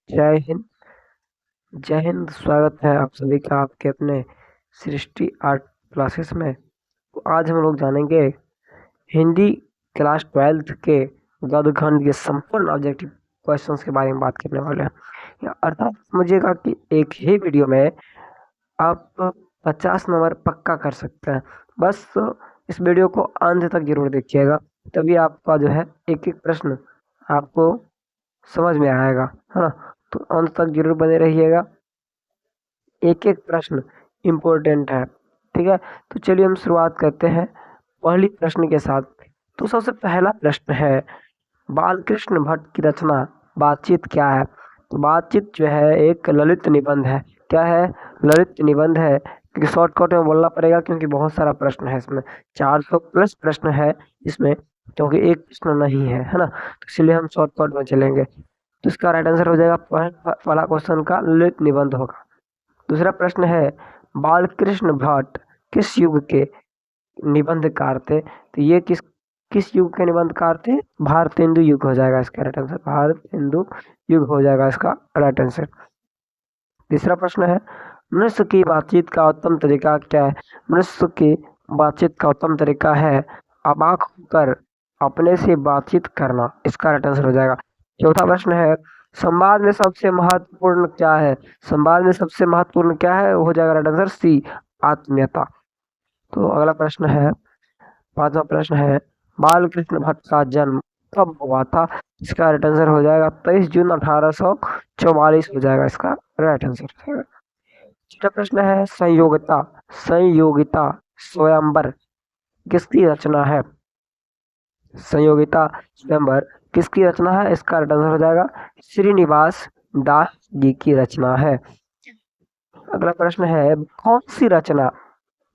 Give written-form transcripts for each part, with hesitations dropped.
जय हिंद। जय हिंद, स्वागत है आप सभी का आपके अपने सृष्टि आर्ट क्लासेस में। तो आज हम लोग जानेंगे हिंदी क्लास 12th के गद्यखंड के संपूर्ण ऑब्जेक्टिव क्वेश्चंस के बारे में बात करने वाले हैं। अर्थात समझिएगा कि एक ही वीडियो में आप 50 नंबर पक्का कर सकते हैं। बस इस वीडियो को अंत तक जरूर देखिएगा, तभी आपका जो है एक एक प्रश्न आपको समझ में आएगा, है ना। तो अंत तक जरूर बने रहिएगा, एक एक प्रश्न इम्पोर्टेंट है, ठीक है। तो चलिए हम शुरुआत करते हैं पहली प्रश्न के साथ। तो सबसे पहला प्रश्न है, बालकृष्ण भट्ट की रचना बातचीत क्या है। तो बातचीत जो है एक ललित निबंध है। क्या है? ललित निबंध है। क्योंकि शॉर्टकट में बोलना पड़ेगा क्योंकि बहुत सारा प्रश्न है इसमें, 400 प्लस प्रश्न है इसमें, क्योंकि एक प्रश्न नहीं है ना। तो इसलिए हम शॉर्टकट में चलेंगे। तो इसका राइट आंसर हो जाएगा पहला क्वेश्चन का ललित निबंध होगा। दूसरा प्रश्न है, बालकृष्ण भट्ट किस युग के निबंधकार थे। तो ये किस किस युग के निबंधकार थे? भारतेंदु युग हो जाएगा इसका राइट आंसर। भारतेंदु युग हो जाएगा इसका राइट आंसर। तीसरा प्रश्न है, मनुष्य की बातचीत का उत्तम तरीका क्या है। मनुष्य की बातचीत का उत्तम तरीका है अबाक होकर अपने से बातचीत करना। इसका राइट आंसर हो जाएगा। चौथा प्रश्न है, संवाद में सबसे महत्वपूर्ण क्या है। संवाद में सबसे महत्वपूर्ण क्या है? हो जाएगा राइट आंसर सी, आत्मीयता। तो अगला प्रश्न है, पांचवा प्रश्न है, बालकृष्ण भट्ट का जन्म कब हुआ था। इसका राइट आंसर हो जाएगा 23 जून 1844 हो जाएगा इसका राइट आंसर। छठा प्रश्न है, संयोगिता संयोगिता स्वयंवर किसकी रचना है। संयोगिता स्वयंवर किसकी रचना है? इसका राइट आंसर हो जाएगा श्रीनिवास दास जी की रचना है। अगला प्रश्न है, कौन सी रचना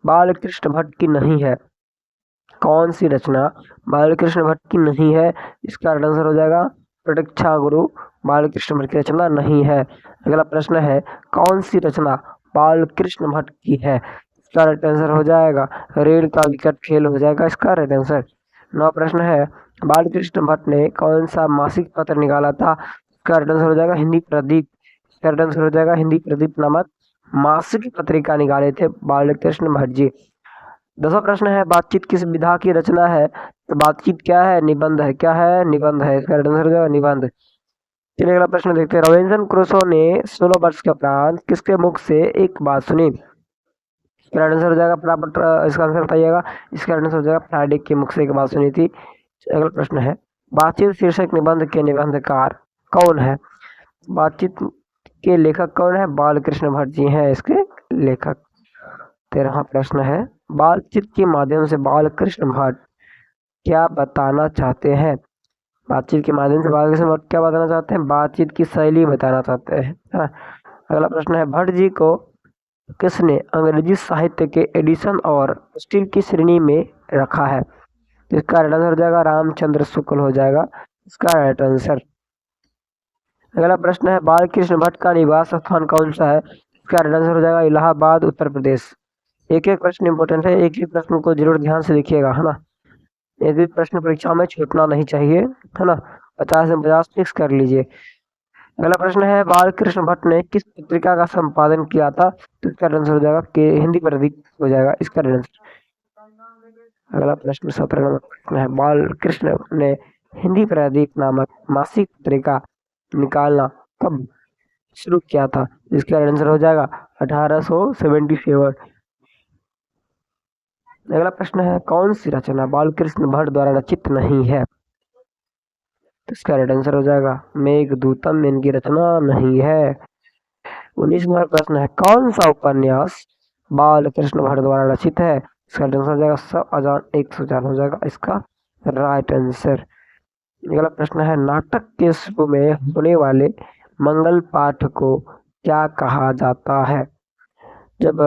बालकृष्ण भट्ट की नहीं है। कौन सी रचना बालकृष्ण भट्ट की नहीं है? इसका राइट आंसर हो जाएगा प्रतीक्षा गुरु बालकृष्ण भट्ट की रचना नहीं है। अगला प्रश्न है, कौन सी रचना बालकृष्ण भट्ट की है। इसका राइट आंसर हो जाएगा रेल का विकट खेल हो जाएगा इसका राइट आंसर। नौ प्रश्न है, बालकृष्ण भट्ट ने कौन सा मासिक पत्र निकाला था। इसका राइट आंसर हो जाएगा हिंदी प्रदीप। इसका राइट आंसर हो जाएगा हिंदी प्रदीप नामक मासिक पत्रिका निकाले थे बालकृष्ण भट्ट जी। 10वां प्रश्न है, बातचीत किस विधा की रचना है। तो बातचीत क्या है? निबंध है। क्या है? निबंध है। इसका आंसर हो जाएगा निबंध। चलिए अगला प्रश्न देखते हैं, रॉबिन्सन क्रूसो ने 16 वर्ष के उपरांत किसके मुख से एक बात सुनी। इसका आंसर हो जाएगा फटाफट इसका आंसर बताइएगा। इसका आंसर हो जाएगा फ्राइडे के मुख से एक बात सुनी थी। अगला प्रश्न है, बातचीत शीर्षक निबंध के निबंधकार कौन है। बातचीत के लेखक कौन है? बालकृष्ण भट्ट जी हैं इसके लेखक। 13वां प्रश्न है, बातचीत के माध्यम से बालकृष्ण भट्ट क्या बताना चाहते हैं। बातचीत के माध्यम से बालकृष्ण भट्ट क्या बताना चाहते हैं? बातचीत की शैली बताना चाहते हैं। अगला प्रश्न है, भट्ट जी को किसने अंग्रेजी साहित्य के एडिशन और स्टील की श्रेणी में रखा है। इसका राइट आंसर हो जाएगा रामचंद्र शुक्ल हो जाएगा इसका राइट आंसर। अगला प्रश्न है, बालकृष्ण भट्ट का निवास स्थान कौन सा है। इसका राइट आंसर हो जाएगा इलाहाबाद उत्तर प्रदेश। एक एक प्रश्न इंपॉर्टेंट है, एक एक प्रश्न को जरूर ध्यान से देखिएगा, है ना। एक भी प्रश्न परीक्षा में छूटना नहीं चाहिए, है ना। 50 में 50 फिक्स कर लीजिए। अगला प्रश्न है, बालकृष्ण भट्ट ने किस पत्रिका का संपादन किया था। तो इसका आंसर हो जाएगा कि हिंदी प्रदीप हो जाएगा इसका आंसर। अगला प्रश्न 17 नंबर प्रश्न है, बालकृष्ण ने हिंदी प्रदीप नामक मासिक पत्रिका निकालना कब शुरू किया था। इसका आंसर हो जाएगा 1877। अगला प्रश्न है, कौन सी रचना बालकृष्ण भट्ट द्वारा रचित नहीं है। तो इसका राइट आंसर हो जाएगा मेघदूतम इनकी रचना नहीं है। 19वां प्रश्न है, कौन सा उपन्यास बालकृष्ण भट्ट द्वारा रचित है। इसका आंसर हो जाएगा सब अजान एक सुजान हो जाएगा इसका राइट आंसर। अगला प्रश्न है, नाटक के शुरू में होने वाले मंगल पाठ को क्या कहा जाता है। जब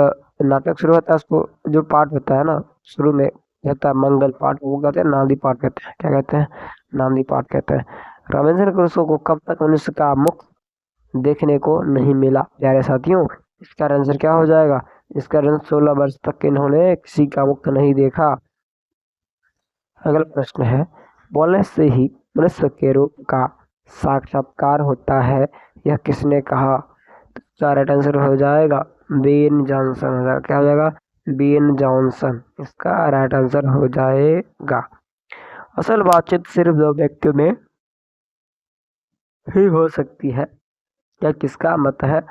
नाटक शुरू होता है उसको जो पाठ होता है ना शुरू में होता है मंगल पाठ, वो कहते हैं नांदी पाठ कहते हैं। क्या कहते हैं? नांदी पाठ कहते हैं। रॉबिन्सन क्रूसो को कब तक मनुष्य का मुख देखने को नहीं मिला। प्यारे साथियों, इसका आंसर क्या हो जाएगा? इसका आंसर 16 वर्ष तक इन्होंने किसी का मुख नहीं देखा। अगला प्रश्न है, बोलने से ही मनुष्य के रूप का साक्षात्कार होता है, यह किसने कहा? तो इसका राइट आंसर हो जाएगा बेन जॉनसन हो जाएगा। क्या हो जाएगा? बेन जॉनसन इसका राइट आंसर हो जाएगा। असल बातचीत सिर्फ दो व्यक्तियों में ही हो सकती है। यह किसका मत है?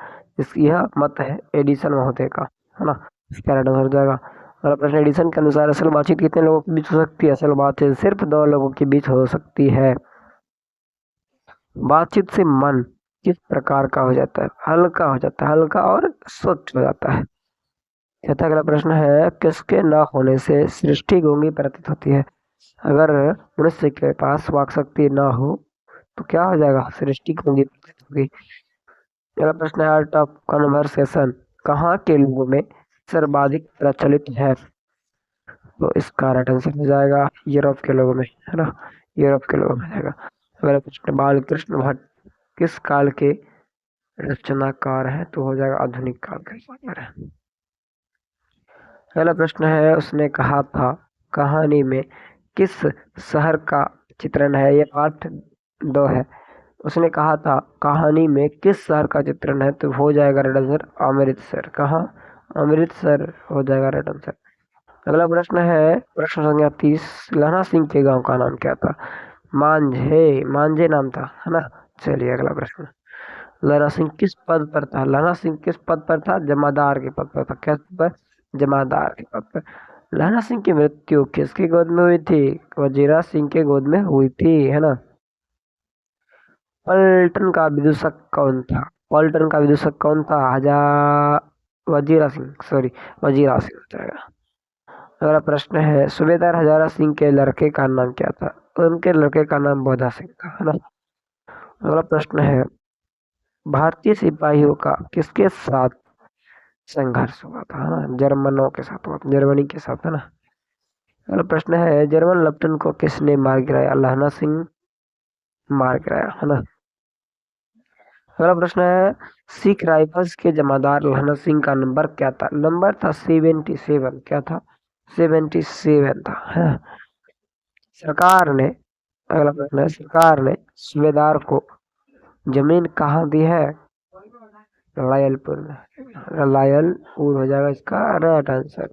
यह मत है एडिसन महोदय का, है ना। इसका राइट आंसर हो जाएगा। और प्रश्न एडिसन के अनुसार असल बातचीत कितने लोगों के बीच हो सकती है? असल बातचीत सिर्फ दो लोगों के बीच हो सकती है। बातचीत से मन किस प्रकार का हो जाता है? हल्का हो जाता है, हल्का और स्वच्छ हो जाता है। कहता अगला प्रश्न है, किसके न होने से सृष्टि गूंगी प्रतीत होती है? अगर मनुष्य के पास वाक शक्ति न हो तो क्या हो जाएगा? सृष्टि गूंगी प्रतीत होगी। अगला प्रश्न है, आर्ट ऑफ कन्वर्सेशन कहाँ के लोगों में सर्वाधिक प्रचलित है? तो इसका राइट आंसर हो जाएगा यूरोप के लोगों में, है ना। यूरोप के लोगों में जाएगा। अगला प्रश्न, बाल कृष्ण भट्ट किस काल के रचनाकार है? तो हो जाएगा आधुनिक काल के रचनाकार है। अगला प्रश्न है, उसने कहा था कहानी में किस शहर का चित्रण है? ये पाठ 2 है। उसने कहा था कहानी में किस शहर का चित्रण है? तो हो जाएगा रेड आंसर अमृतसर। कहाँ? अमृतसर हो जाएगा रेड आंसर। अगला प्रश्न है, प्रश्न संख्या 30, लहना सिंह के गांव का नाम क्या था? मांझे, मांझे नाम था, है ना। चलिए अगला प्रश्न, लहना सिंह किस पद पर था? लहना सिंह किस पद पर था? जमादार के पद पर था। किस पद पर? जमादार के पद पर। लहना सिंह की मृत्यु किसकी गोद में हुई थी? वजीरा सिंह के गोद में हुई थी, है ना। पलटन का विदूषक कौन था? पलटन का विदूषक कौन था? वजीरा सिंह, सॉरी, वजीरा सिंह हो जाएगा। अगला प्रश्न है, सूबेदार हजारा सिंह के लड़के का नाम क्या था? उनके लड़के का नाम बोधा सिंह था, है ना। अगला प्रश्न है, भारतीय सिपाहियों का किसके साथ संघर्ष हुआ था? है ना, जर्मनों के साथ हुआ था, जर्मनी के साथ, है ना। अगला प्रश्न है, जर्मन लेफ्टिनेंट को किसने मार गिराया? लहना सिंह मार गिराया, है ना। अगला प्रश्न है, सिख राइफल्स के जमादार लहना सिंह का नंबर क्या था? नंबर था 77। क्या था? 77 था, है ना? सरकार ने, अगला प्रश्न है, सरकार ने सूबेदार को जमीन कहाँ दी है? लायलपुर में। लायलपुर हो जाएगा इसका राइट आंसर।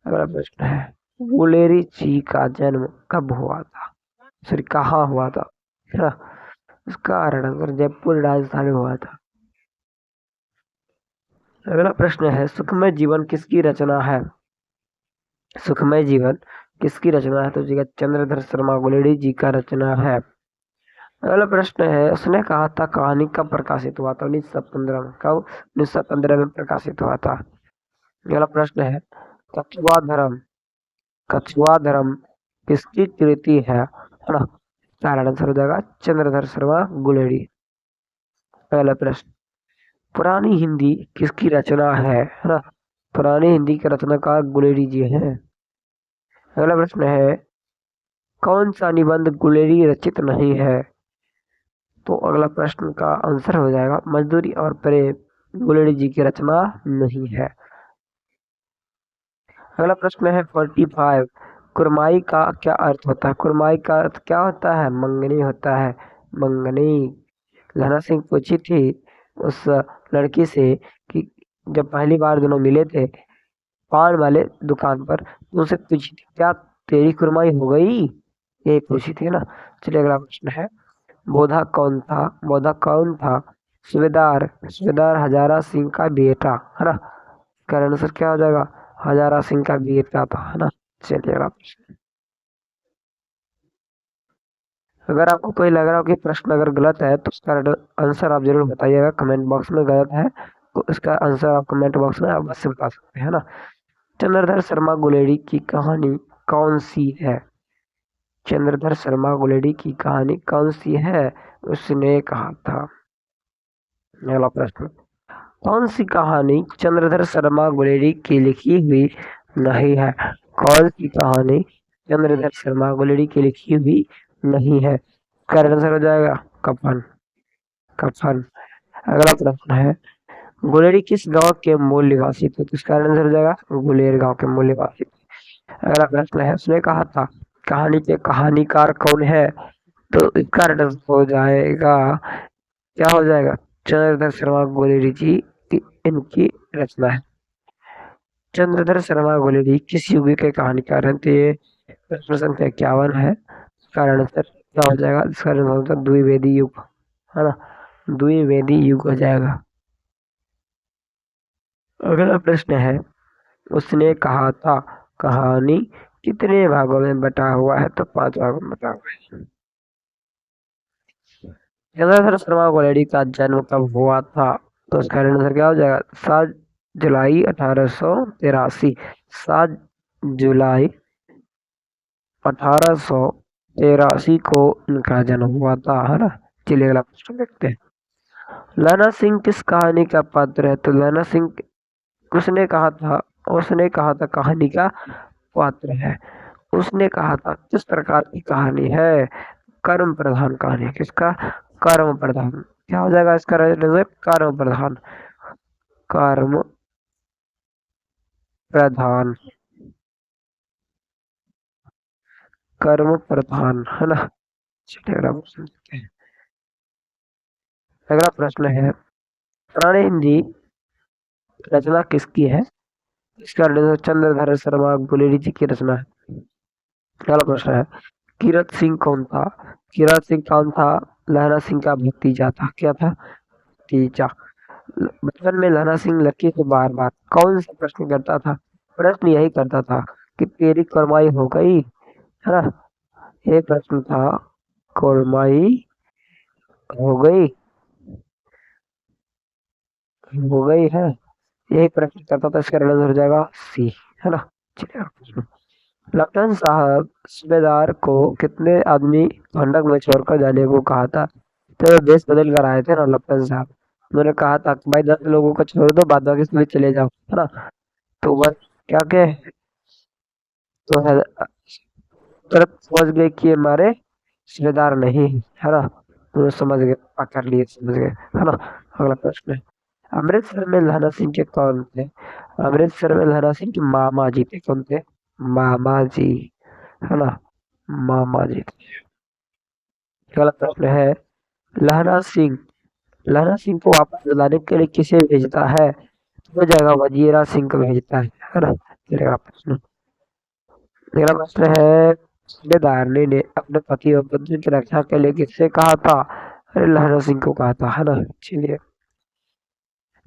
अगला प्रश्न है, गुलेरी जी का जन्म कब हुआ था? सॉरी, कहाँ हुआ था, है ना। इसका राइट आंसर जयपुर राजस्थान में हुआ था। अगला प्रश्न है, सुखमय जीवन किसकी रचना है? सुखमय जीवन किसकी रचना है? तो जी चंद्रधर शर्मा गुलेरी जी का रचना है। अगला प्रश्न है, उसने कहा था कहानी कब प्रकाशित हुआ था? 1915 में। कब? 1915 में प्रकाशित हुआ था। अगला प्रश्न है, कछुआ धर्म, कछुआ धर्म किसकी कृति है ना। सारा आंसर हो जाएगा चंद्रधर शर्मा गुलेरी। अगला प्रश्न, पुरानी हिंदी किसकी रचना है ना। पुरानी हिंदी के रचनाकार गुलेरी जी हैं। अगला प्रश्न है, कौन सा निबंध गुलेरी रचित नहीं है? तो अगला प्रश्न का आंसर हो जाएगा मजदूरी और प्रेम गुलेरी जी की रचना नहीं है। अगला प्रश्न है 45, कुरमाई का क्या अर्थ होता है? कुरमाई का अर्थ क्या होता है? मंगनी होता है, मंगनी। लहना सिंह पूछी थी उस लड़की से कि जब पहली बार दोनों मिले थे पान वाले दुकान पर, तो उनसे पूछी थी क्या तेरी कुरमाई हो गई? ये पूछी थी ना। चलिए अगला प्रश्न है, बोधा कौन था? बोधा कौन था? सूबेदार, सूबेदार हजारा सिंह का बेटा, है ना। इसका आंसर क्या हो जाएगा? हजारा सिंह का बेटा था, है ना। चलिए अगला प्रश्न, अगर आपको कोई लग रहा हो कि प्रश्न अगर गलत है तो उसका आंसर आप जरूर बताइएगा कमेंट बॉक्स में। गलत है तो इसका आंसर आप कमेंट बॉक्स में अवश्य बता सकते हैं ना। चंद्रधर शर्मा गुलेरी की कहानी कौन सी है? चंद्रधर शर्मा गुलेरी की कहानी कौन सी है? उसने कहा था। अगला प्रश्न, कौन सी कहानी चंद्रधर शर्मा गुलेरी की लिखी हुई नहीं है? कौन सी कहानी चंद्रधर शर्मा गुलेरी की लिखी हुई नहीं है? करेक्ट आंसर हो जाएगा कफन, कफन। अगला प्रश्न है, गुलेरी किस गांव के मूल निवासी थे? तो इसका आंसर हो जाएगा गुलेर गांव के मूल निवासी थे। अगला प्रश्न है, उसने कहा था कहानी के कहानीकार कौन है? तो इसका आंसर हो जाएगा, क्या हो जाएगा? चंद्रधर शर्मा गोलेरी जी की इनकी रचना है। चंद्रधर शर्मा गोलेरी किस युग के कहानीकार हैं? तो ये प्रश्न संख्या 51 है। इसका आंसर क्या हो जाएगा? इसका आंसर होगा द्विवेदी युग, है ना, द्विवेदी युग हो जाएगा। अगला प्रश्न है, उसने कहा था कहानी कितने भागों में बटा हुआ है? तो 5 भागों में बटा हुआ है। गंगाधर शर्मा गोलेरी का जन्म कब हुआ था? तो इसका आंसर क्या हो जाएगा? 7 जुलाई 1883। 7 जुलाई 1883 को इनका जन्म हुआ था, है ना। चलिए अगला प्रश्न देखते हैं। लैला सिंह किस कहानी का पात्र है? तो लैला सिंह उसने कहा था कहानी का पात्र है। उसने कहा था किस प्रकार की कहानी है? कर्म प्रधान कहानी है। किसका? कर्म प्रधान। क्या हो जाएगा इसका आंसर? कर्म प्रधान। कर्म प्रधान। कर्म प्रधान, है ना। चलिए अगला प्रश्न देखते हैं। अगला प्रश्न है, पुराने हिंदी रचना किसकी है? इसका आंसर चंद्रधर शर्मा गुलेरी जी की रचना है। अगला प्रश्न है, कीरत सिंह कौन था? कीरत सिंह कौन था? लहरा सिंह का भतीजा था। क्या था? भतीजा। बचपन में लहरा सिंह लड़की से बार बार कौन सा प्रश्न करता था? प्रश्न यही करता था कि तेरी कमाई हो गई, है ना। ये प्रश्न था, कमाई हो गई, हो गई है, यही प्रश्न करता था। इसका आंसर हो जाएगा सी, है ना। चलिए अगला प्रश्न। लेफ्टिनेंट साहब सूबेदार को कितने आदमी ठंडक में छोड़कर जाने को कहा था? तो वो देश बदल कर आए थे ना लेफ्टिनेंट साहब। उन्होंने कहा था कि भाई 10 लोगों को छोड़ दो, बाद बाकी सभी चले जाओ, है ना। तो वह क्या के तो तुरंत समझ गए कि ये हमारे सूबेदार नहीं है, है ना। उन्होंने समझ गए, पकड़ लिए, समझ गए, है ना। अगला प्रश्न है, अमृतसर में लहरा सिंह के कौन थे? अमृतसर में लहरा सिंह के मामा जी थे। कौन थे? मामा जी, है ना, मामा जी थे। अगला प्रश्न है, लहरा सिंह लहरा सिंह को वापस दिलाने के लिए किसे भेजता है? हो जाएगा वजीरा सिंह को भेजता है ना। चलिए अगला प्रश्न। अगला प्रश्न है, सूबेदार ने अपने पति और पत्नी की रक्षा के लिए किससे कहा था? अरे लहरा सिंह को कहा था, है ना। चलिए,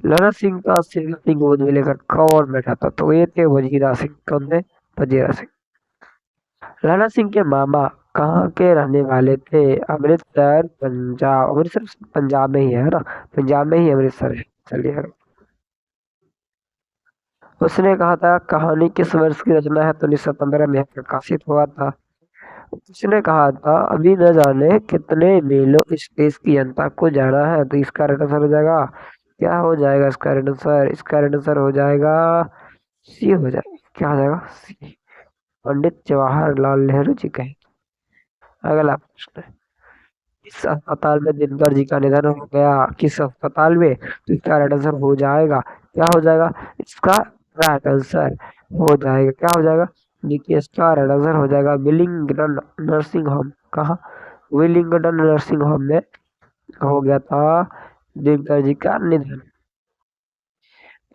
लहरा सिंह का सिंह सिंह गोद में लेकर कौन बैठा था? तो ये थे वजीरा सिंह। कौन थे? वजीरा सिंह। लहरा सिंह के मामा कहाँ के रहने वाले थे? अमृतसर, पंजाब। अमृतसर पंजाब में ही है ना। पंजाब में ही अमृतसर है। चलिए, उसने कहा था कहानी किस वर्ष की रचना है? तो 1915 में प्रकाशित हुआ था। उसने कहा था अभी न जाने कितने मीलों इस देश की जनता को जाना है। तो इसका आंसर हो जाएगा, क्या हो जाएगा इसका आंसर? इसका आंसर हो जाएगा सी, हो जाएगा। क्या हो जाएगा? सी। पंडित जवाहरलाल नेहरू जी कहे। अगला प्रश्न है, किस अस्पताल में दिनकर जी का निधन हो गया? किस अस्पताल में? तो इसका राइट आंसर हो जाएगा, क्या हो जाएगा इसका राइट आंसर? हो जाएगा, क्या हो जाएगा? देखिए इसका राइट आंसर हो जाएगा विलिंगडन नर्सिंग होम। कहाँ? विलिंगडन नर्सिंग होम में हो गया था दिनकर जी का निधन।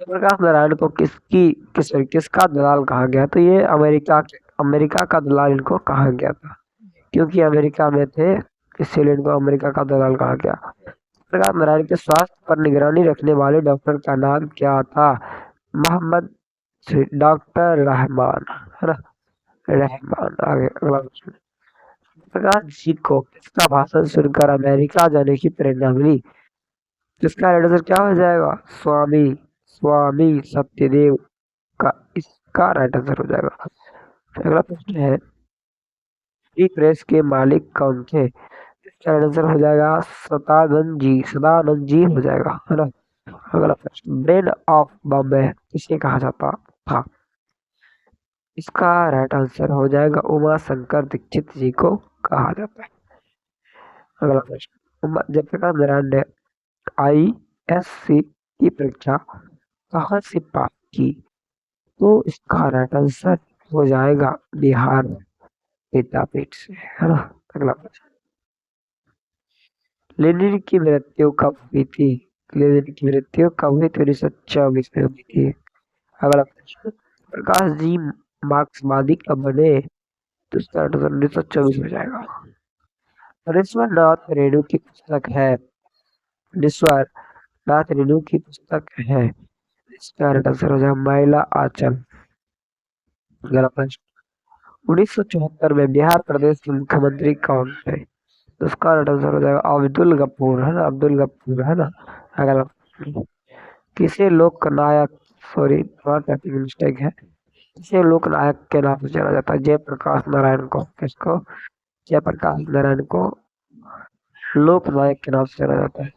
प्रकाश नारायण को किसका दलाल कहा गया? तो ये अमेरिका का दलाल इनको कहा गया था, क्योंकि अमेरिका में थे, इसलिए इनको अमेरिका का दलाल कहा गया। प्रकाश नारायण के स्वास्थ्य पर निगरानी रखने वाले डॉक्टर का नाम क्या था? मोहम्मद डॉक्टर रहमान, है ना। रहमान। आगे अगला प्रश्न, प्रकाश जी को किसका भाषण सुनकर अमेरिका जाने की प्रेरणा मिली? जिसका आंसर क्या हो जाएगा? स्वामी स्वामी सत्यदेव का इसका राइट आंसर हो जाएगा। अगला प्रश्न है, फ्री प्रेस के मालिक कौन थे? इसका आंसर हो जाएगा सदानंद जी हो जाएगा, है ना। अगला प्रश्न, ब्रेन ऑफ बॉम्बे किसे कहा जाता था? इसका राइट आंसर हो जाएगा उमा शंकर दीक्षित जी को कहा जाता है। अगला प्रश्न, जयप्रकाश नारायण ने ISC की परीक्षा कहाँ से पास की? तो इसका राइट आंसर हो जाएगा बिहार विद्यापीठ से, है ना। अगला प्रश्न, लेनिन की मृत्यु कब हुई थी? लेनिन की मृत्यु कब हुई थी? 1924 में हुई थी। अगला प्रश्न, प्रकाश जी मार्क्सवादी कब बने? तो इसका आंसर 1924 हो जाएगा। ऋषवर नाथ रेणु की पुस्तक है। ऋषवर नाथ रेणु की पुस्तक है। इसका आंसर हो जाएगा महिला आंचल। अगला प्रश्न, 1974 में बिहार प्रदेश के मुख्यमंत्री कौन थे? तो उसका आंसर हो जाएगा अब्दुल गफूर, है ना, अब्दुल गफूर, है ना। अगला प्रश्न, किसे लोकनायक, सॉरी थोड़ा टाइपिंग मिस्टेक है, किसे लोकनायक के नाम से जाना जाता है? जयप्रकाश नारायण को। किसको? जयप्रकाश नारायण को लोकनायक के नाम से जाना जाता है।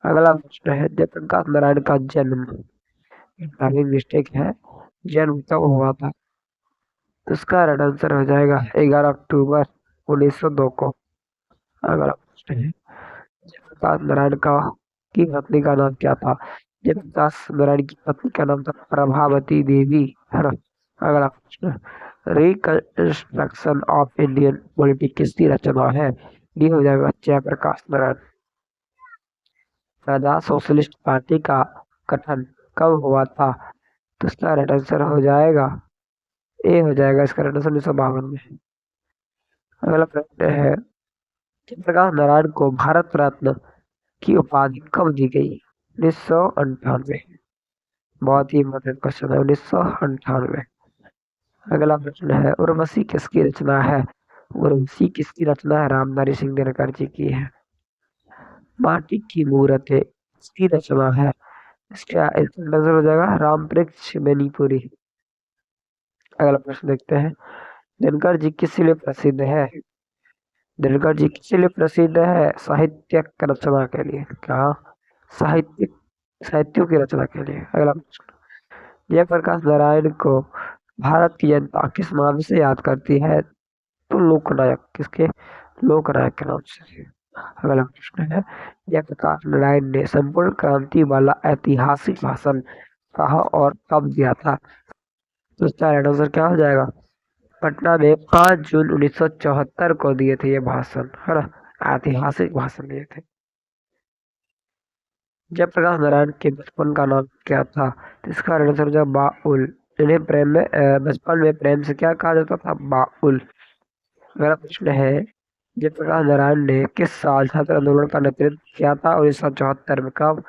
अगला प्रश्न है, जयप्रकाश नारायण का जन्म, टाइपिंग मिस्टेक है, जन्म कब हुआ था? तो इसका राइट आंसर हो जाएगा 11 अक्टूबर 1902 को। अगला प्रश्न है, जयप्रकाश नारायण का की पत्नी का नाम क्या था? जयप्रकाश नारायण की पत्नी का नाम था प्रभावती देवी, है ना। अगला प्रश्न, रिकंस्ट्रक्शन ऑफ इंडियन पॉलिटी किसकी रचना है? ये हो जाएगा जयप्रकाश नारायण। प्रजा सोशलिस्ट पार्टी का गठन कब हुआ था? तो इसका राइट आंसर हो जाएगा ए, हो जाएगा इसका राइट आंसर 1952 में। अगला प्रश्न है, जयप्रकाश नारायण को भारत रत्न की उपाधि कब दी गई? 1998। बहुत ही इम्पोर्टेंट क्वेश्चन है, 1998। अगला प्रश्न है, उर्वशी किसकी रचना है? उर्वशी किसकी रचना है? रामधारी सिंह दिनकर जी की है। माटी की मूरत है किसकी रचना है? इसका आंसर हो जाएगा रामवृक्ष बेनीपुरी। अगला प्रश्न देखते हैं, दिनकर जी किस लिए प्रसिद्ध है? दिनकर जी किस लिए प्रसिद्ध है? साहित्यक रचना के लिए। क्या? साहित्यिक, साहित्यों की रचना के लिए। अगला प्रश्न, जयप्रकाश नारायण को भारत की जनता किस नाम से याद करती है? तो लोकनायक, किसके? लोकनायक के नाम से। अगला प्रश्न है, जयप्रकाश नारायण ने संपूर्ण क्रांति वाला ऐतिहासिक भाषण कहा और कब दिया था? तो इसका राइट आंसर क्या हो जाएगा? पटना में 5 जून 1974 को दिए थे ये भाषण, है ना। ऐतिहासिक भाषण दिए थे। जयप्रकाश नारायण के बचपन का नाम क्या था? तो इसका राइट आंसर हो जाएगा बाउल। इन्हें प्रेम में बचपन में प्रेम से क्या कहा जाता था? बाउल। अगला प्रश्न है, जयप्रकाश नारायण ने किस साल छात्र आंदोलन का नेतृत्व किया था? 1974 में। कब?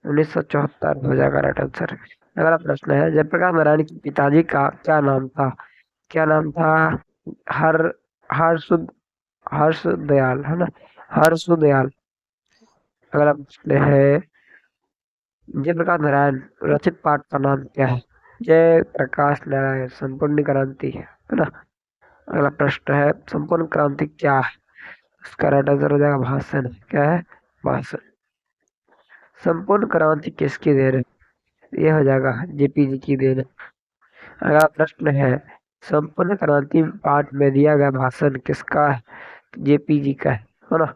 1974 हो जाएगा राइट आंसर। अगला प्रश्न है, जयप्रकाश नारायण के पिताजी का क्या नाम था? क्या नाम था? हर हर्ष हर्ष दयाल, है ना, हर्ष दयाल। अगला प्रश्न है, जयप्रकाश नारायण रचित पाठ का नाम क्या है? जय प्रकाश नारायण संपूर्ण क्रांति, है ना। अगला प्रश्न है, संपूर्ण क्रांति क्या है? इसका राइट आंसर हो जाएगा भाषण। क्या है? भाषण। संपूर्ण क्रांति किसकी देन है? ये हो जाएगा जेपीजी की देन है। अगला प्रश्न है, संपूर्ण क्रांति पाठ में दिया गया भाषण किसका है? जेपीजी का है ना।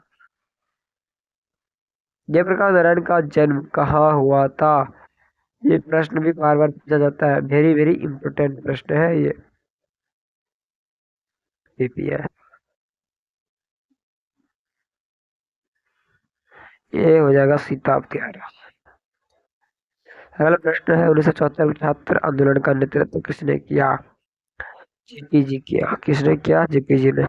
जयप्रकाश नारायण का जन्म कहाँ हुआ था? ये प्रश्न भी बार बार पूछा जाता है, वेरी वेरी इंपोर्टेंट प्रश्न है ये। भी है, ये हो जाएगा सीता प्यारा। अगला प्रश्न है, 1974 में छात्र आंदोलन का नेतृत्व किसने किया? जेपीजी किया। किसने किया? जेपीजी ने।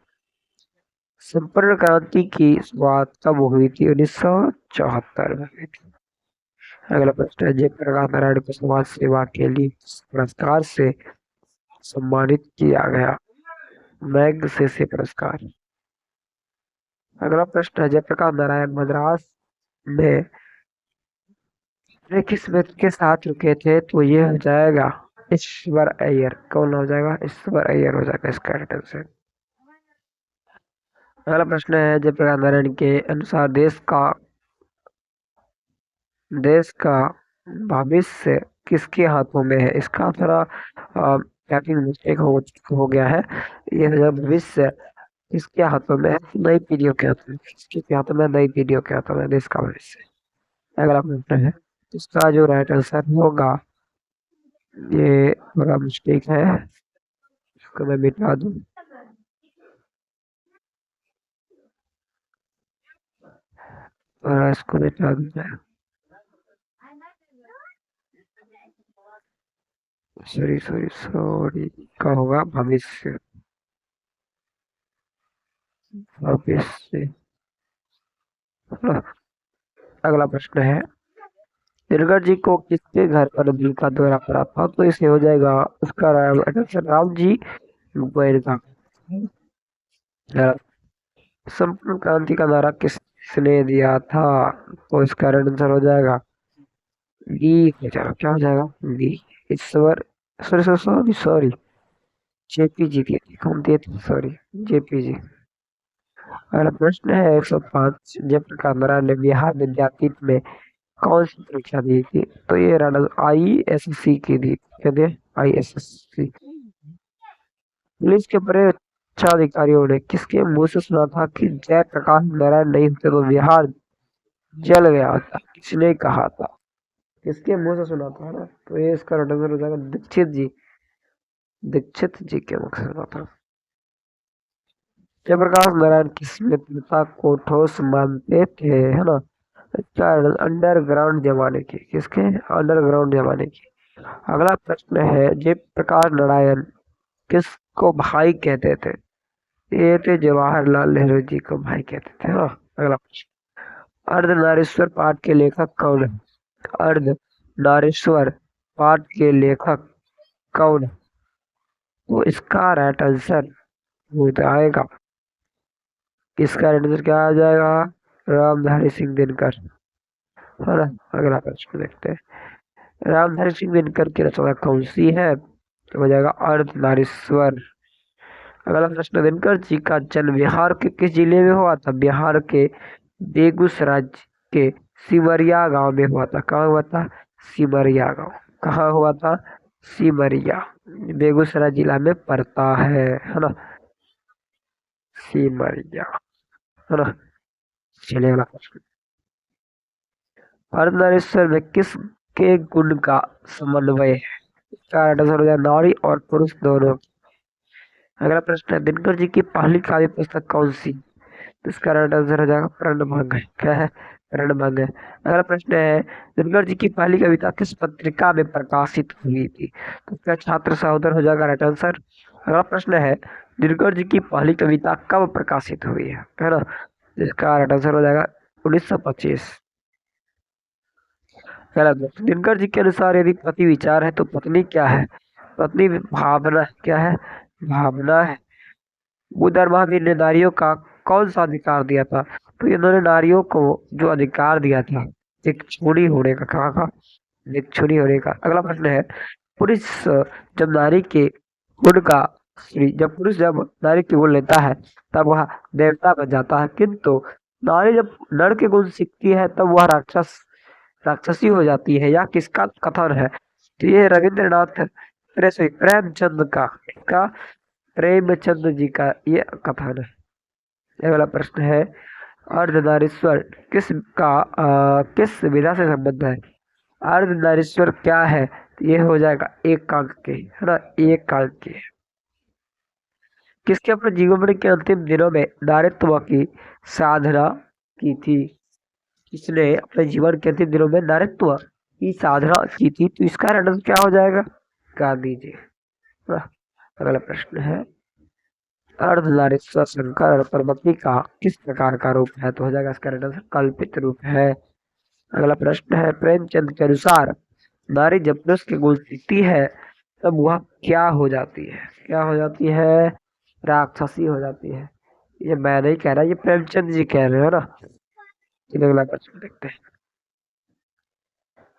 संपूर्ण क्रांति की शुरुआत कब हुई थी? 1974 में हुई थी। अगला प्रश्न है, जयप्रकाश नारायण को समाज सेवा के लिए किस पुरस्कार से सम्मानित किया गया? मैग्सेसे पुरस्कार। अगला प्रश्न है, जयप्रकाश नारायण मद्रास में वे किस व्यक्ति के साथ रुके थे? तो ये हो जाएगा ईश्वर अय्यर। कौन हो जाएगा? ईश्वर अय्यर हो जाएगा इसका राइट आंसर। अगला प्रश्न है, जयप्रकाश नारायण के अनुसार देश का भविष्य किसके हाथों में है? इसका थोड़ा टाइपिंग मिस्टेक हो गया है। ये जो भविष्य किसके हाथों में है? नई पीढ़ियों के हाथों में। किसके हाथों में? नई पीढ़ियों के हाथों में देश का भविष्य। अगला प्रश्न है, इसका जो राइट आंसर होगा, ये थोड़ा मिस्टेक है, इसको मैं मिटा दूं। और इसको मिटा दूं मैं। सॉरी सॉरी सॉरी, का होगा भविष्य। भविष्य। हाँ, अगला प्रश्न है, दिनकर जी को किसके घर पर दिल का दौरा पड़ा था? तो इसे हो जाएगा उसका आंसर राम जी बैर का। संपूर्ण क्रांति का नारा किसने दिया था? तो इसका आंसर हो जाएगा डी। चलो क्या हो जाएगा? D. Ishwar. Sorry sorry sorry sorry, JP ji दिए थे, कौन दिए थे? Sorry, JP ji. अगला प्रश्न है 105, जयप्रकाश नारायण ने बिहार विद्यापीठ में कौन सी परीक्षा दी थी? तो ये ISSC की दी। क्या दिए? ISSC। पुलिस के बड़े उच्चाधिकारियों ने किसके मुंह से सुना था कि जयप्रकाश नारायण नहीं होते तो बिहार जल गया था? किसने कहा था? किसके मुंह से सुना था ना? तो ये इसका आंसर हो जाएगा दीक्षित जी। दीक्षित जी के मुख से सुना था। जयप्रकाश नारायण किस मित्रता को ठोस मानते थे, है ना? इसका अंडरग्राउंड जमाने की। किसके? अंडरग्राउंड जमाने की। अगला प्रश्न है, जयप्रकाश नारायण किसको भाई कहते थे? ये थे जवाहरलाल नेहरू जी को भाई कहते थे, हाँ। अगला प्रश्न, अर्धनारीश्वर पाठ के लेखक कौन है? अर्धनारीश्वर पाठ के लेखक कौन है? तो इसका राइट आंसर हो जाएगा, इसका राइट आंसर क्या आ जाएगा? रामधारी सिंह दिनकर, है ना? अगला प्रश्न देखते हैं, रामधारी सिंह दिनकर की रचना कौन सी है? तो हो जाएगा अर्धनारीश्वर। अगला प्रश्न, दिनकर जी का जन्म बिहार के किस जिले में हुआ था? बिहार के बेगूसराय के सिमरिया गांव में हुआ था। कहाँ हुआ था? सिमरिया गांव। कहाँ हुआ था? सिमरिया, बेगूसराय जिला में पड़ता है ना? सिमरिया, है ना? चलिए अगला प्रश्न, अर्धनारीश्वर में किस के गुण का समन्वय है? इसका राइट आंसर हो जाएगा नारी और पुरुष दोनों। अगला प्रश्न है, दिनकर जी की पहली काव्य पुस्तक कौन सी? तो इसका राइट आंसर हो जाएगा प्रणभंग। क्या है? प्रणभंग है। अगला प्रश्न है, दिनकर जी की पहली कविता किस पत्रिका में प्रकाशित हुई थी? तो इसका छात्र सहोदर हो जाएगा राइट आंसर। अगला प्रश्न है, दिनकर जी की पहली कविता कब प्रकाशित हुई है ना? इसका राइट आंसर हो जाएगा 1925। गलत है। दिनकर जी के अनुसार यदि पति विचार है तो पत्नी क्या है? पत्नी भावना। क्या है? भावना है। बुद्ध और महावीर ने नारियों का कौन सा अधिकार दिया था? तो इन्होंने नारियों को जो अधिकार दिया था भिक्षुणी होने का। कहाँ का? भिक्षुणी होने का। अगला प्रश्न है, पुरुष जब नारी के गुण का जब पुरुष जब नारी के गुण लेता है तब वह देवता बन जाता है, किंतु नारी जब नर के गुण सीखती है तब वह राक्षसी हो जाती है। यह किसका कथन है? तो ये रविंद्रनाथ प्रेमचंद का प्रेमचंद जी का ये कथन है। अगला प्रश्न है, अर्धनारीश्वर किस विधा से संबंध है? अर्धनारीश्वर क्या है? ये हो जाएगा एकांक के, है ना? एकांक के। किसके अपने जीवन के अंतिम दिनों में नारीत्व की साधना की थी? किसने अपने जीवन के अंतिम दिनों में नारीत्व की साधना की थी? तो इसका आंसर क्या हो जाएगा? गांधी जी। अगला प्रश्न है, अर्धनारीश्वर शंकर और पार्वती का किस प्रकार का रूप है? तो हो जाएगा इसका आंसर कल्पित रूप है। अगला प्रश्न है, प्रेमचंद के अनुसार नारी जब पुरुष के गुण सीखती है तब वह क्या हो जाती है? क्या हो जाती है? राक्षसी हो जाती है। ये मैं नहीं कह रहा, ये प्रेमचंद जी कह रहे हो ना? चलिए अगला प्रश्न देखते हैं।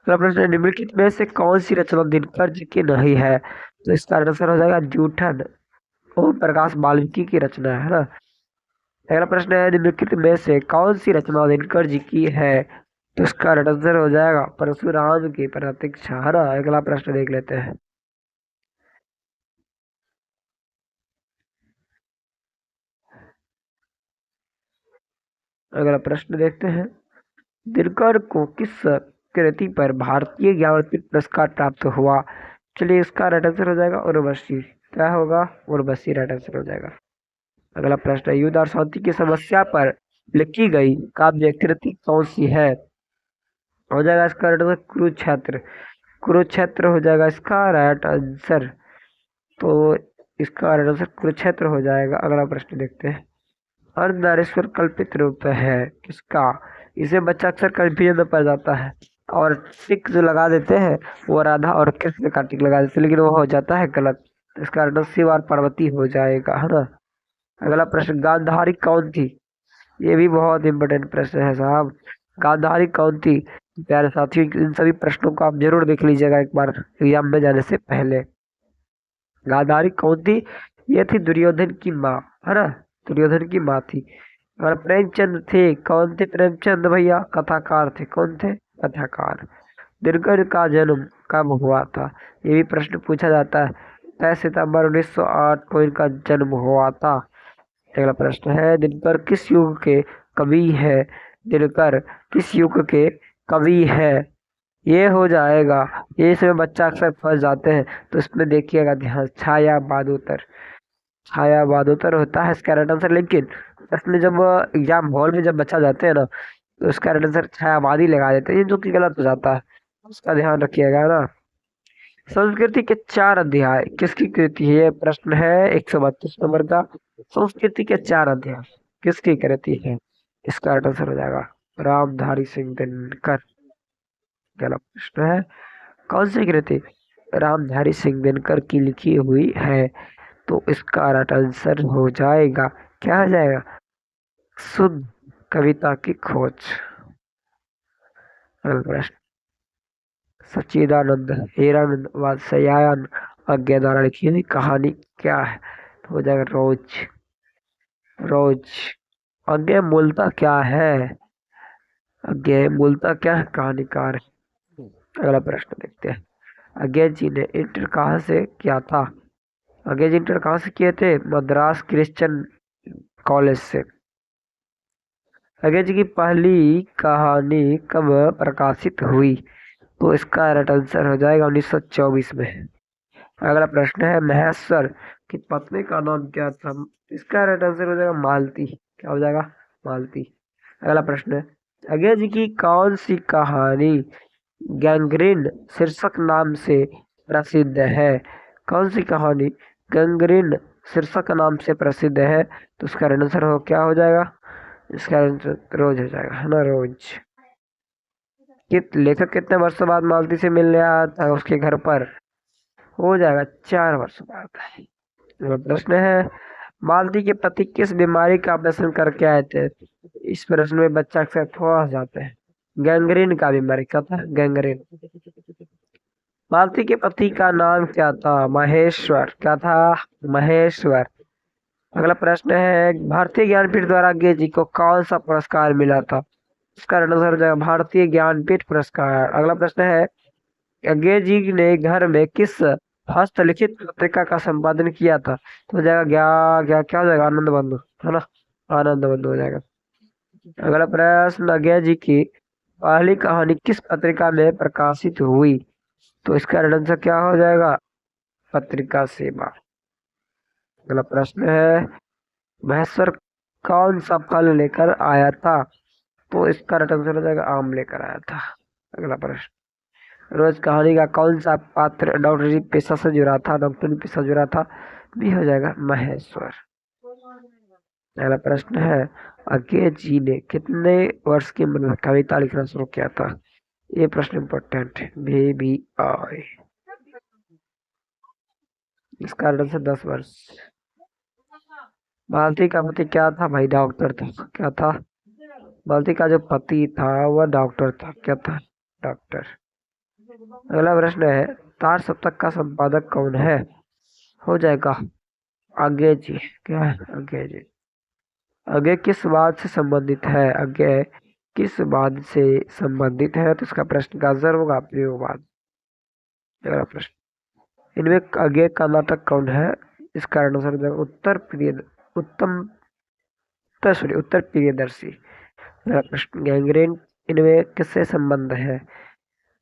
अगला प्रश्न है, निम्नलिखित में से कौन सी रचना दिनकर जी की नहीं है? तो इसका आंसर हो जाएगा जूठन। ओम प्रकाश वाल्मीकि की रचना है ना? अगला प्रश्न है, निम्नलिखित में से कौन सी रचना दिनकर जी की है? तो इसका आंसर हो जाएगा परशुराम की प्रतीक्षा, है ना? अगला प्रश्न देख लेते हैं। अगला प्रश्न देखते हैं, दिनकर को किस कृति पर भारतीय ज्ञानपीठ पुरस्कार प्राप्त हुआ? चलिए इसका राइट आंसर हो जाएगा उर्वशी। क्या होगा? उर्वशी राइट आंसर हो जाएगा। अगला प्रश्न है, युद्ध और शांति की समस्या पर लिखी गई काव्य कृति कौन सी है? हो जाएगा इसका राइट आंसर कुरुक्षेत्र। कुरुक्षेत्र हो जाएगा इसका राइट आंसर। तो इसका राइट आंसर कुरुक्षेत्र हो जाएगा। अगला प्रश्न देखते हैं। अर्धनारीश्वर कल्पित रूप है किसका? इसे बच्चा अक्सर कंफ्यूजन में पड़ जाता है और टिक जो लगा देते हैं वो राधा और कृष्ण का टिक लगा देते हैं, लेकिन वो हो जाता है गलत। तो इसका आंसर शिव और पार्वती हो जाएगा, है ना। अगला प्रश्न, गांधारी कौन थी? ये भी बहुत इंपॉर्टेंट प्रश्न है साहब। गांधारी कौन थी? प्यारे साथियों, इन सभी प्रश्नों को आप जरूर देख लीजिएगा एक बार एग्जाम में जाने से पहले। गांधारी कौन थी? ये थी दुर्योधन की माँ, है ना। दुर्योधन की माँ थी। और प्रेमचंद थे, कौन थे प्रेमचंद भैया? कथाकार थे। कौन थे? कथाकार। दिनकर का जन्म कब हुआ था? ये भी प्रश्न पूछा जाता है। 23 सितंबर 1908 को इनका जन्म हुआ था। अगला प्रश्न है, दिनकर किस युग के कवि है? दिनकर किस युग के कवि है? ये हो जाएगा। ये इसमें बच्चा अक्सर फंस जाते हैं, तो इसमें देखिएगा ध्यान। छाया बादोतर। छाया बादोतर होता है इसका राइट आंसर, लेकिन इसमें जब एग्जाम हॉल में जब बच्चा जाते हैं ना, तो उसका राइट आंसर छायावादी लगा देते हैं, जो कि गलत हो जाता है। उसका ध्यान रखिएगा ना। संस्कृति के 4 अध्याय किसकी कृति है? ये प्रश्न है 132 नंबर का। संस्कृति के 4 अध्याय किसकी कृति है? इसका राइट आंसर हो जाएगा रामधारी सिंह दिनकर। गलत प्रश्न है। कौन सी कृति रामधारी सिंह दिनकर की लिखी हुई है? तो इसका राइट आंसर हो जाएगा, क्या हो जाएगा? शुद्ध कविता की खोज। अगला प्रश्न, सच्चिदानंद हिरानंद वात्स्यायन अज्ञा द्वारा लिखी हुई कहानी क्या है? तो हो जाएगा रोज। रोज। अज्ञा मूलतः क्या है? अज्ञा मूलतः क्या है? कहानीकार है। अगला प्रश्न देखते हैं। अज्ञा जी ने इंटर कहाँ से किया था? अज्ञा जी इंटर कहाँ से किए थे? मद्रास क्रिश्चियन कॉलेज से। अज्ञा जी की पहली कहानी कब प्रकाशित हुई? तो इसका राइट आंसर हो जाएगा 1924 में। अगला प्रश्न है, महेश्वर की पत्नी का नाम क्या था? इसका राइट आंसर हो जाएगा मालती। क्या हो जाएगा? मालती। अगला प्रश्न है, अज्ञा जी की कौन सी कहानी गैंग्रीन शीर्षक नाम से प्रसिद्ध है? कौन सी कहानी गैंग्रीन शीर्षक नाम से प्रसिद्ध है? तो इसका राइट आंसर हो क्या हो जाएगा? इसका आंसर रोज हो जाएगा, है ना। रोज। लेखक कितने वर्षों बाद मालती से मिलने आया था उसके घर पर? हो जाएगा 4 वर्ष बाद। अगला प्रश्न है, मालती के पति किस बीमारी का ऑपरेशन करके आए थे? इस प्रश्न में बच्चा अक्सर फंस जाते हैं। गैंग्रीन का बीमारी। क्या था? गैंग्रीन। मालती के पति का नाम क्या था? महेश्वर। क्या था? महेश्वर। अगला प्रश्न है, भारतीय ज्ञानपीठ द्वारा अज्ञे जी को कौन सा पुरस्कार मिला था? इसका आंसर हो जाएगा भारतीय ज्ञानपीठ पुरस्कार। अगला प्रश्न है, अज्ञे जी ने घर में किस हस्तलिखित पत्रिका का संपादन किया था? तो हो जाएगा क्या हो जाएगा? आनंद बंधु, है ना। आनंद बंधु हो जाएगा। अगला प्रश्न, अज्ञे जी की पहली कहानी किस पत्रिका में प्रकाशित हुई? तो इसका आंसर क्या हो जाएगा? पत्रिका सेवा। अगला प्रश्न है, महेश्वर कौन सा फल लेकर आया था? तो इसका आंसर हो जाएगा आम लेकर आया था। अगला प्रश्न, रोज कहानी का कौन सा पात्र डॉक्टरी पेशा से जुड़ा था? डॉक्टरी पेशा जुड़ा था। भी हो जाएगा महेश्वर। अगला प्रश्न है, अज्ञे जी ने कितने वर्ष की उम्र में कविता लिखना शुरू किया था? ये प्रश्न इम्पोर्टेंट है। भी आए। इसका आंसर 10 वर्ष। मालती का पति क्या था भाई? डॉक्टर था। क्या था? मालती का जो पति था वह डॉक्टर था। क्या था? डॉक्टर। अगला प्रश्न है, तार सप्तक का संपादक कौन है? हो जाएगा अज्ञे जी। क्या है? अज्ञे जी। अज्ञे किस बात से संबंधित है? अज्ञे किस बात से संबंधित है? तो इसका प्रश्न का आंसर होगा प्रयोगवाद। अगला प्रश्न, इनमें अज्ञे का नाटक कौन है? इसका आंसर हो जाएगा उत्तर प्रियदर्शी। अगला प्रश्न, गैंग्रीन इनमें किससे संबंध है?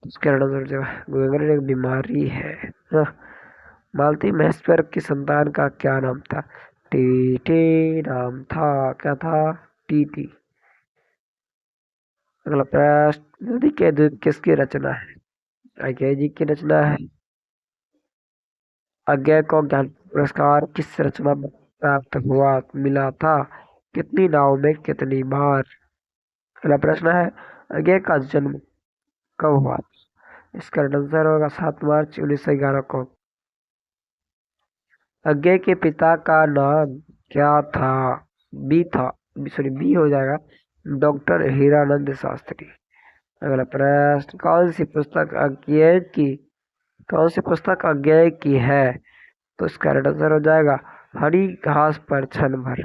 इसका आंसर हो जाएगा गैंग्रीन एक बीमारी है। हाँ। मालती महेश्वर की संतान का क्या नाम था? टीटी नाम था। क्या था? टीटी। अगला प्रश्न, नदी के दूध किसकी रचना है? अज्ञे जी की रचना है। अज्ञे को ज्ञान पुरस्कार किस रचना में प्राप्त हुआ मिला था? कितनी नाव में कितनी बार? अगला प्रश्न है, अज्ञे का जन्म कब हुआ? इसका आंसर होगा 7 मार्च 1911 को। अज्ञे के पिता का नाम क्या था? बी था, सॉरी बी हो जाएगा, डॉक्टर हीरानंद शास्त्री। अगला प्रश्न, कौन सी पुस्तक अज्ञेय की है? तो इसका आंसर हो जाएगा हरी घास पर क्षण भर।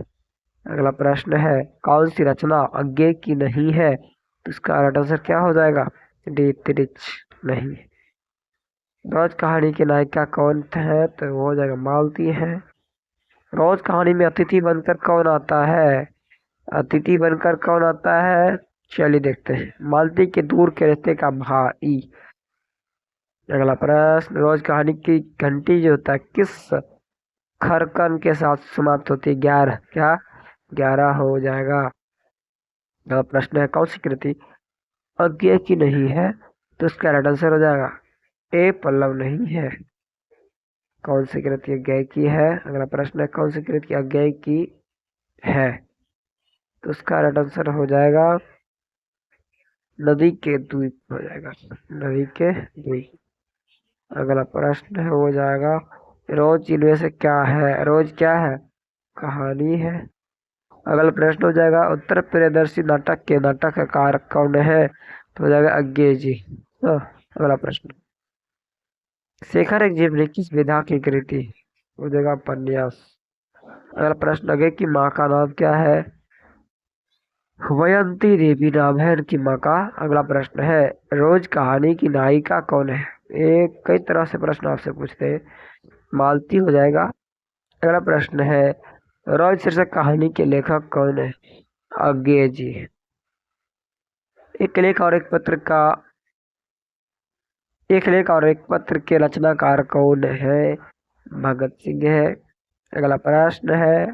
अगला प्रश्न है, कौन सी रचना अज्ञेय की नहीं है? तो इसका आंसर क्या हो जाएगा? डी तिरिच नहीं। रोज कहानी की नायिका कौन है? तो वो हो जाएगा मालती है। रोज कहानी में अतिथि बनकर कौन आता है? अतिथि बनकर कौन आता है? चलिए देखते हैं, मालती के दूर के रिश्ते का भाई। अगला प्रश्न, रोज कहानी की घंटी जो होता है किस खरकन के साथ समाप्त होती है? 11, क्या 11 हो जाएगा। अगला प्रश्न है, कौन सी कृति अज्ञेय की नहीं है? तो इसका राइट आंसर हो जाएगा ए पल्लव नहीं है। कौन सी कृति अज्ञेय की है? अगला प्रश्न है, कौन सी कृति अज्ञेय की है? तो उसका राइट आंसर हो जाएगा नदी के द्वीप हो जाएगा, नदी के द्वीप। अगला प्रश्न है हो जाएगा, रोज इनमें से क्या है? रोज क्या है? कहानी है। अगला प्रश्न हो जाएगा, उत्तर प्रियदर्शी नाटक के नाटककार कौन है? तो हो जाएगा अज्ञेय जी। हाँ, अगला प्रश्न, शेखर एक जीवनी किस विधा की कृति? हो जाएगा उपन्यास। अगला प्रश्न, अज्ञेय की माँ का नाम क्या है? वयंती देवी नाम है इनकी माँ का। अगला प्रश्न है, रोज कहानी की नायिका कौन है? ये कई तरह से प्रश्न आपसे पूछते हैं, मालती हो जाएगा। अगला प्रश्न है, रोज शीर्षक कहानी के लेखक कौन है? अज्ञेय जी। एक लेख और एक पत्र का एक लेख और एक पत्र के रचनाकार कौन है? भगत सिंह है। अगला प्रश्न है,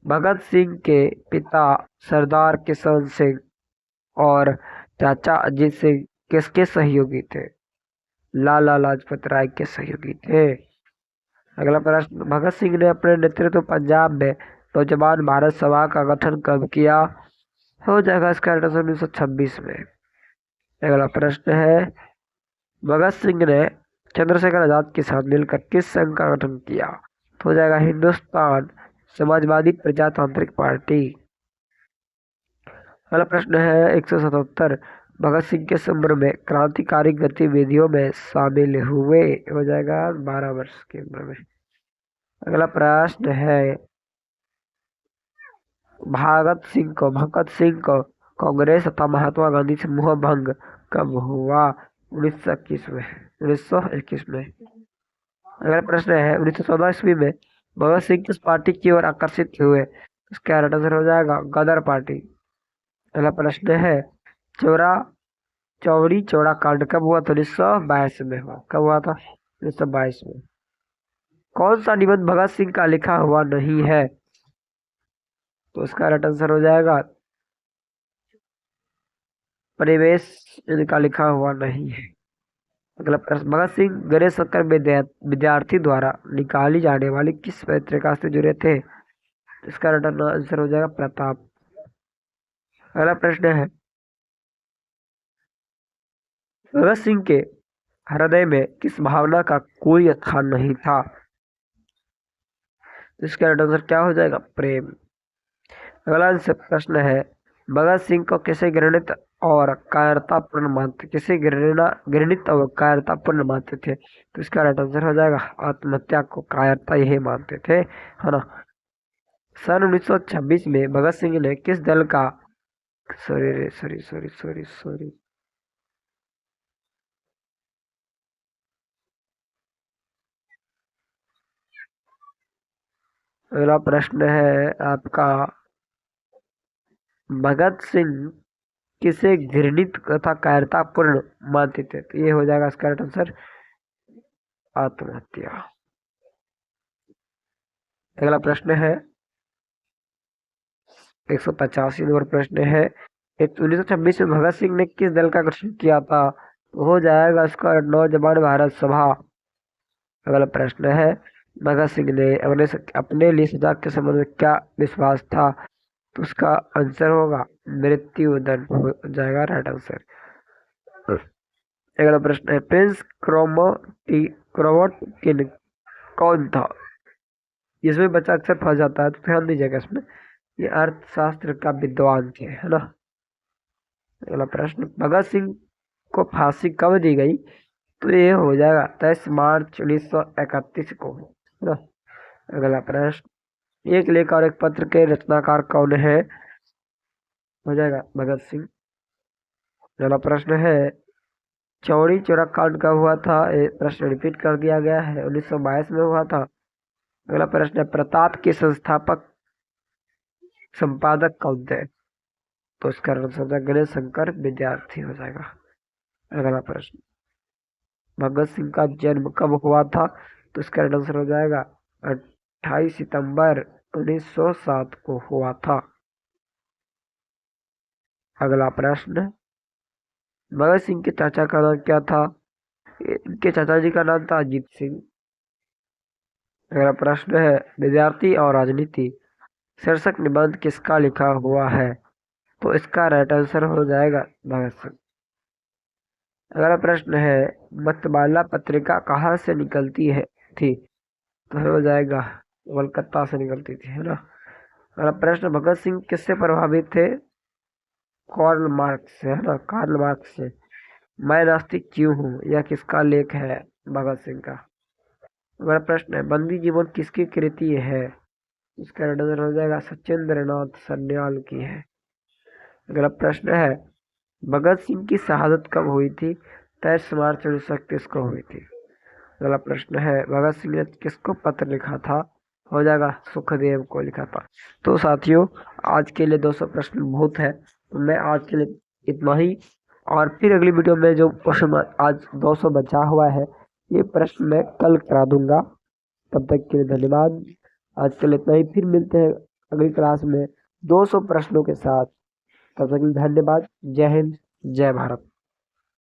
भगत सिंह के पिता सरदार किशन सिंह और चाचा अजीत सिंह किसके सहयोगी थे? लाला लाजपत राय के सहयोगी थे। अगला प्रश्न, भगत सिंह ने अपने नेतृत्व पंजाब में नौजवान भारत सभा का गठन कब किया? हो जाएगा इसका आंसर 1926 में। अगला प्रश्न है, भगत सिंह ने चंद्रशेखर आजाद के साथ मिलकर किस संघ का गठन किया? तो हो जाएगा हिंदुस्तान समाजवादी प्रजातांत्रिक पार्टी। अगला प्रश्न है 177, भगत सिंह किस उम्र में क्रांतिकारी गतिविधियों में शामिल हुए? हो जाएगा 12 वर्ष की उम्र में। अगला प्रश्न है, भगत सिंह को कांग्रेस तथा महात्मा गांधी से मोह भंग कब हुआ? 1921 में। अगला प्रश्न है, 1914 ईस्वी में भगत सिंह किस पार्टी की ओर आकर्षित हुए? इसका राइट आंसर हो जाएगा गदर पार्टी। अगला प्रश्न है, चौरा चौरी चौड़ा कांड कब हुआ? तो 1922 में हुआ। कब हुआ था? 1922 में। कौन सा निबंध भगत सिंह का लिखा हुआ नहीं है? तो इसका राइट आंसर हो जाएगा परिवेश, इनका लिखा हुआ नहीं है। अगला प्रश्न, भगत सिंह गणेश शंकर विद्यार्थी द्वारा निकाली जाने वाली किस पत्रिका से जुड़े थे? इसका राइट आंसर हो जाएगा प्रताप। अगला प्रश्न है, भगत सिंह के हृदय में किस भावना का कोई स्थान नहीं था? इसका राइट आंसर क्या हो जाएगा? प्रेम। अगला प्रश्न है, भगत सिंह को किसे घृणित और कायरतापूर्ण मानते थे? तो इसका राइट आंसर हो जाएगा आत्महत्या को कायरता यही मानते थे, है ना। सन 1926 में भगत सिंह ने किस दल का sorry sorry sorry sorry sorry अगला प्रश्न है आपका, भगत सिंह किसे घृणित तथा कायरतापूर्ण मानते थे? तो ये हो जाएगा इसका राइट आंसर आत्महत्या। अगला प्रश्न है 185 नंबर प्रश्न है, 1926 में भगत सिंह ने किस दल का गठन किया था? हो जाएगा इसका नौजवान भारत सभा। अगला प्रश्न है, भगत सिंह ने अपने लिए सजा के संबंध में क्या विश्वास था? तो उसका आंसर होगा मृत्यु दंड हो जाएगा राइट आंसर। अगला प्रश्न है, प्रिंस क्रोमोटिन कौन था? इसमें बच्चा अक्सर फंस जाता है, तो ध्यान दीजिएगा इसमें। ये अर्थशास्त्र का विद्वान थे, है ना। अगला प्रश्न, भगत सिंह को फांसी कब दी गई? तो ये हो जाएगा 23 मार्च 1931 को, है ना। अगला प्रश्न, एक लेख और एक पत्र के रचनाकार कौन है? हो जाएगा भगत सिंह। अगला प्रश्न है, चौरी चौरा कांड कब हुआ था? ये प्रश्न रिपीट कर दिया गया है, 1922 में हुआ था। अगला प्रश्न है, प्रताप के संस्थापक संपादक कौन थे? तो इसका आंसर गणेश शंकर विद्यार्थी हो जाएगा। अगला प्रश्न, भगत सिंह का जन्म कब हुआ था? तो इसका आंसर हो जाएगा 28 सितंबर 1907 को हुआ था। अगला प्रश्न, भगत सिंह के चाचा का नाम क्या था? इनके चाचा जी का नाम था अजीत सिंह। अगला प्रश्न है, विद्यार्थी और राजनीति शीर्षक निबंध किसका लिखा हुआ है? तो इसका राइट आंसर हो जाएगा भगत सिंह। अगला प्रश्न है, मतवाला पत्रिका कहाँ से निकलती है थी? तो हो जाएगा कोलकाता से निकलती थी, है ना। अगला प्रश्न, भगत सिंह किससे प्रभावित थे? कार्ल मार्क्स से, है ना, कार्ल मार्क्स से। मैं नास्तिक क्यों हूँ, यह किसका लेख है? भगत सिंह का। अगला प्रश्न है, बंदी जीवन किसकी कृति है? इसका आंसर हो जाएगा सचिंद्र नाथ सान्याल की है। अगला प्रश्न है, भगत सिंह की शहादत कब हुई थी? 23 मार्च 1931 को हुई थी। अगला प्रश्न है, भगत सिंह ने किसको पत्र लिखा था? हो जाएगा सुखदेव को लिखा था। तो साथियों, आज के लिए 200 प्रश्न बहुत है, तो मैं आज के लिए इतना ही। और फिर अगली वीडियो में जो क्वेश्चन आज 200 बचा हुआ है, ये प्रश्न मैं कल करा दूंगा। तब तक के लिए धन्यवाद। आज के लिए इतना ही, फिर मिलते हैं अगली क्लास में 200 प्रश्नों के साथ। तब तक के लिए धन्यवाद। जय हिंद, जय भारत।